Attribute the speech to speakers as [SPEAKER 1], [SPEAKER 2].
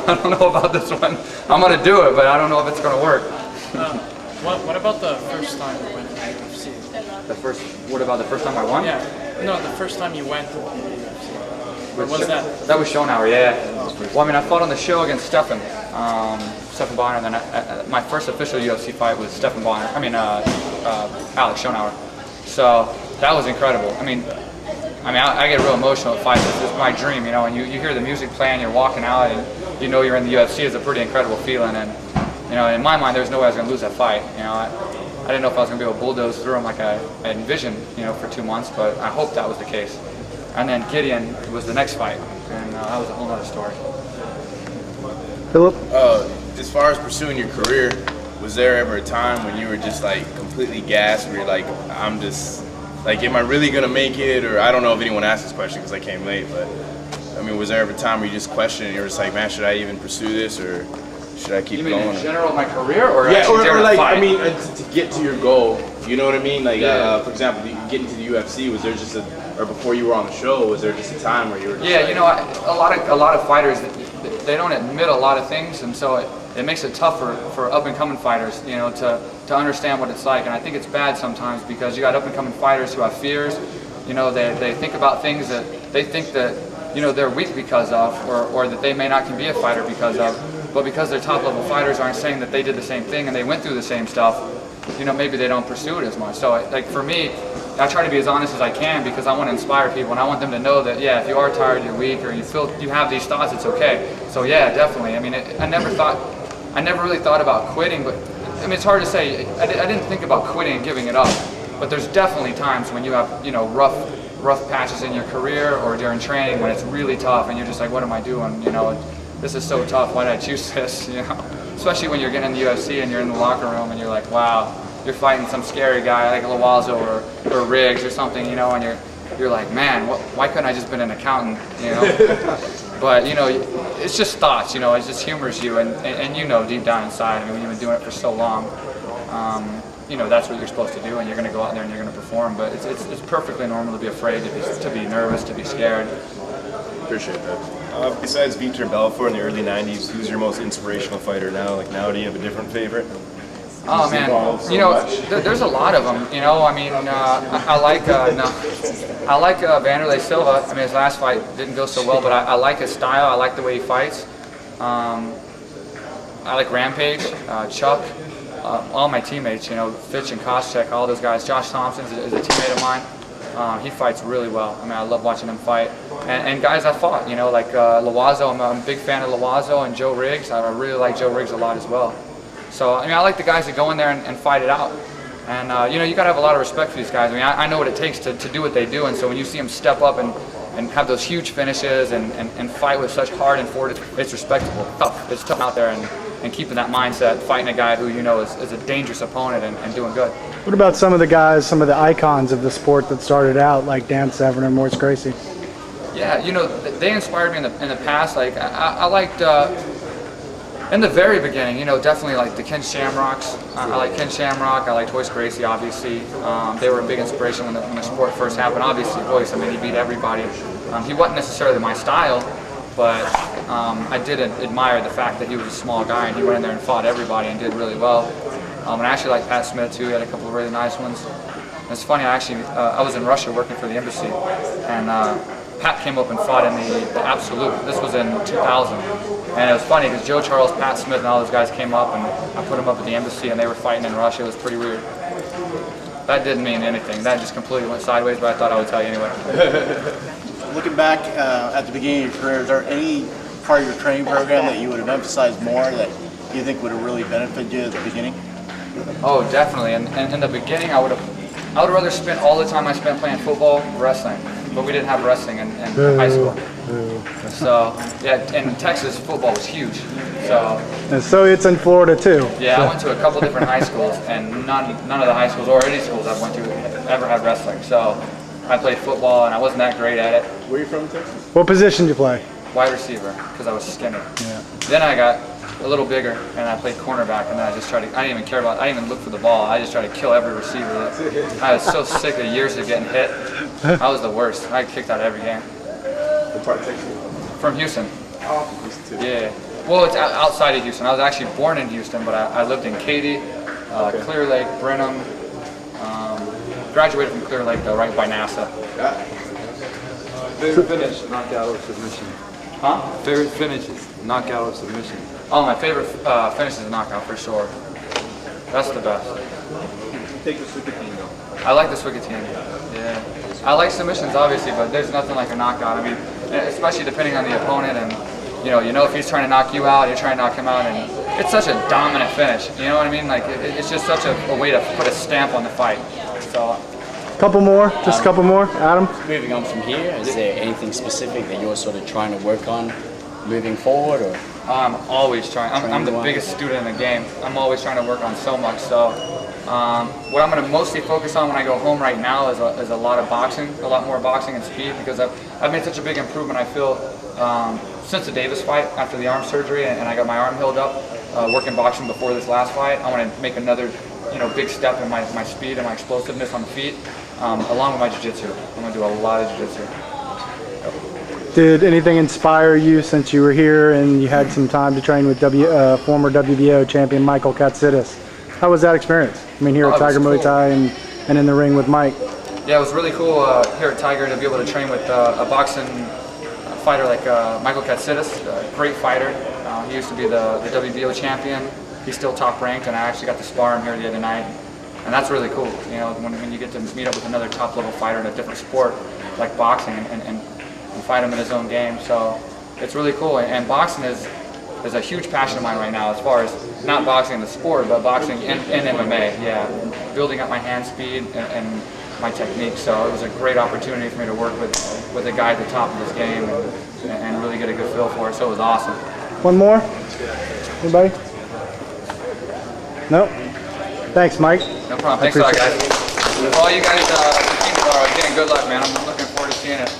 [SPEAKER 1] I don't know about this one. I'm gonna do it, but I don't know if it's gonna work.
[SPEAKER 2] What about the first time you went to the UFC?
[SPEAKER 1] What about the first time I won?
[SPEAKER 2] Yeah. No, the first time you went to the UFC. What was that?
[SPEAKER 1] That was Schonauer, yeah. Well, I mean, I fought on the show against Stephan Bonner, and then my first official UFC fight was Alex Schonauer. So that was incredible. I mean, I get real emotional at fights. It's my dream, you know. And you hear the music playing, you're walking out, and you know you're in the UFC. It's a pretty incredible feeling. And you know, in my mind, there's no way I was going to lose that fight. You know, I didn't know if I was going to be able to bulldoze through him like I envisioned, you know, for 2 months. But I hope that was the case. And then Gideon was the next fight, and that was a whole other story.
[SPEAKER 3] Philip?
[SPEAKER 4] As far as pursuing your career, was there ever a time when you were just like completely gassed, where you're like, I'm just like, am I really gonna make it? Or I don't know if anyone asked this question because I came late, but I mean, was there ever a time where you just questioned and you were just like, man, should I even pursue this, or should I keep going?
[SPEAKER 1] You mean in general my career, or
[SPEAKER 4] yeah, or like
[SPEAKER 1] fight?
[SPEAKER 4] I mean, to get to your goal, you know what I mean? Like, for example, getting to the UFC, was there just or before you were on the show, was there just a time where you were just like,
[SPEAKER 1] you know, a lot of fighters, they don't admit a lot of things, and so it makes it tougher for up-and-coming fighters, you know, to understand what it's like. And I think it's bad sometimes because you got up-and-coming fighters who have fears. You know, they think about things that they think that, you know, they're weak because of, or that they may not can be a fighter because of. But because they're top-level fighters aren't saying that they did the same thing and they went through the same stuff, you know, maybe they don't pursue it as much. So, like, for me, I try to be as honest as I can because I want to inspire people, and I want them to know that, yeah, if you are tired, you're weak, or you feel you have these thoughts, it's okay. So yeah, definitely. I mean, I never really thought about quitting, but I mean, it's hard to say. I didn't think about quitting and giving it up, but there's definitely times when you have, you know, rough patches in your career or during training when it's really tough, and you're just like, what am I doing? You know, this is so tough. Why did I choose this? You know, especially when you're getting in the UFC and you're in the locker room and you're like, wow. You're fighting some scary guy like Loazo or Riggs or something, you know, and you're like, man, why couldn't I just been an accountant, you know? But, you know, it's just thoughts, you know, it just humors you, and you know deep down inside, I mean, when you've been doing it for so long, you know, that's what you're supposed to do, and you're going to go out there and you're going to perform. But it's perfectly normal to be afraid, to be nervous, to be scared.
[SPEAKER 4] Appreciate that.
[SPEAKER 5] Besides Vitor Belfort in the early 90s, who's your most inspirational fighter now? Like, now do you have a different favorite?
[SPEAKER 1] Oh man, you know, there's a lot of them. You know, I mean, I like Vanderlei Silva. I mean, his last fight didn't go so well, but I like his style. I like the way he fights. I like Rampage, Chuck, all my teammates. You know, Fitch and Koscheck, all those guys. Josh Thompson is a teammate of mine. He fights really well. I mean, I love watching him fight. And guys I fought, you know, like Loazo. I'm a big fan of Loazo, and Joe Riggs. I really like Joe Riggs a lot as well. So, I mean, I like the guys that go in there and fight it out. And, you know, you got to have a lot of respect for these guys. I mean, I know what it takes to do what they do. And so when you see them step up and have those huge finishes and fight with such heart and fortitude, it's respectable. It's tough out there and keeping that mindset, fighting a guy who you know is a dangerous opponent and doing good.
[SPEAKER 3] What about some of the guys, some of the icons of the sport that started out, like Dan Severn and Maurice Gracie? Yeah,
[SPEAKER 1] you know, they inspired me in the past. Like, I liked... in the very beginning, you know, definitely like the Ken Shamrocks. I like Ken Shamrock. I like Royce Gracie, obviously. They were a big inspiration when the sport first happened. Obviously, Royce, I mean, he beat everybody. He wasn't necessarily my style, but I did admire the fact that he was a small guy and he went in there and fought everybody and did really well. And I actually like Pat Smith too. He had a couple of really nice ones. And it's funny, I was in Russia working for the embassy, and Pat came up and fought in the Absolute. This was in 2000. And it was funny because Joe Charles, Pat Smith, and all those guys came up, and I put them up at the embassy, and they were fighting in Russia. It was pretty weird. That didn't mean anything. That just completely went sideways, but I thought I would tell you anyway.
[SPEAKER 6] Looking back at the beginning of your career, is there any part of your training program that you would have emphasized more that you think would have really benefited you at the beginning?
[SPEAKER 1] Oh, definitely. And in the beginning, I would rather spend all the time I spent playing football wrestling, but we didn't have wrestling in high school. So yeah, in Texas, football was huge.
[SPEAKER 3] So it's in Florida too.
[SPEAKER 1] Yeah, I went to a couple different high schools, and none of the high schools or any schools I went to ever had wrestling. So I played football, and I wasn't that great at it.
[SPEAKER 4] Where are you from, Texas?
[SPEAKER 3] What position did you play?
[SPEAKER 1] Wide receiver, because I was skinny.
[SPEAKER 3] Yeah.
[SPEAKER 1] Then I got a little bigger, and I played cornerback, and then I just tried to, I didn't even care about, I didn't even look for the ball. I just tried to kill every receiver. I was so sick of years of getting hit. I was the worst. I kicked out every game.
[SPEAKER 4] What part of Texas?
[SPEAKER 1] From Houston.
[SPEAKER 4] Oh, Houston too.
[SPEAKER 1] Yeah. Well, it's outside of Houston. I was actually born in Houston, but I lived in Katy, Clear Lake, Brenham. Graduated from Clear Lake, though, right by NASA.
[SPEAKER 7] Favorite finish, knockout or submission?
[SPEAKER 1] Huh?
[SPEAKER 7] Favorite finishes, knockout or submission?
[SPEAKER 1] Oh, my favorite finish is knockout for sure. That's the best.
[SPEAKER 7] Take the Swicketing though.
[SPEAKER 1] I like the Swicketing. Yeah. I like submissions, obviously, but there's nothing like a knockout. I mean, especially depending on the opponent, and you know if he's trying to knock you out, you're trying to knock him out, and it's such a dominant finish. You know what I mean? Like it's just such a way to put a stamp on the fight. So.
[SPEAKER 3] Couple more, just a couple more, Adam.
[SPEAKER 8] Moving on from here, is there anything specific that you're sort of trying to work on moving forward, or?
[SPEAKER 1] I'm always trying. I'm the biggest student in the game. I'm always trying to work on so much. So what I'm going to mostly focus on when I go home right now is a lot of boxing, a lot more boxing and speed, because I've made such a big improvement, I feel, since the Davis fight after the arm surgery, and I got my arm healed up, working boxing before this last fight. I want to make another big step in my speed and my explosiveness on the feet, along with my jiu-jitsu. I'm going to do a lot of jiu-jitsu.
[SPEAKER 3] Did anything inspire you since you were here and you had some time to train with former WBO champion Michael Katsidis? How was that experience? I mean, here at Tiger Muay Thai and in the ring with Mike.
[SPEAKER 1] Yeah, it was really cool here at Tiger to be able to train with a boxing fighter like Michael Katsidis, a great fighter. He used to be the WBO champion. He's still top ranked, and I actually got to spar him here the other night. And that's really cool, when you get to meet up with another top level fighter in a different sport like boxing and fight him in his own game. So it's really cool, and boxing is a huge passion of mine right now, as far as not boxing the sport, but boxing and MMA. Yeah, building up my hand speed and my technique. So it was a great opportunity for me to work with a guy at the top of this game and really get a good feel for it. So it was awesome.
[SPEAKER 3] One more? Anybody? No? Thanks, Mike.
[SPEAKER 1] No problem. Thanks a lot, guys. For all you guys, again, good luck, man. I'm looking forward to seeing it.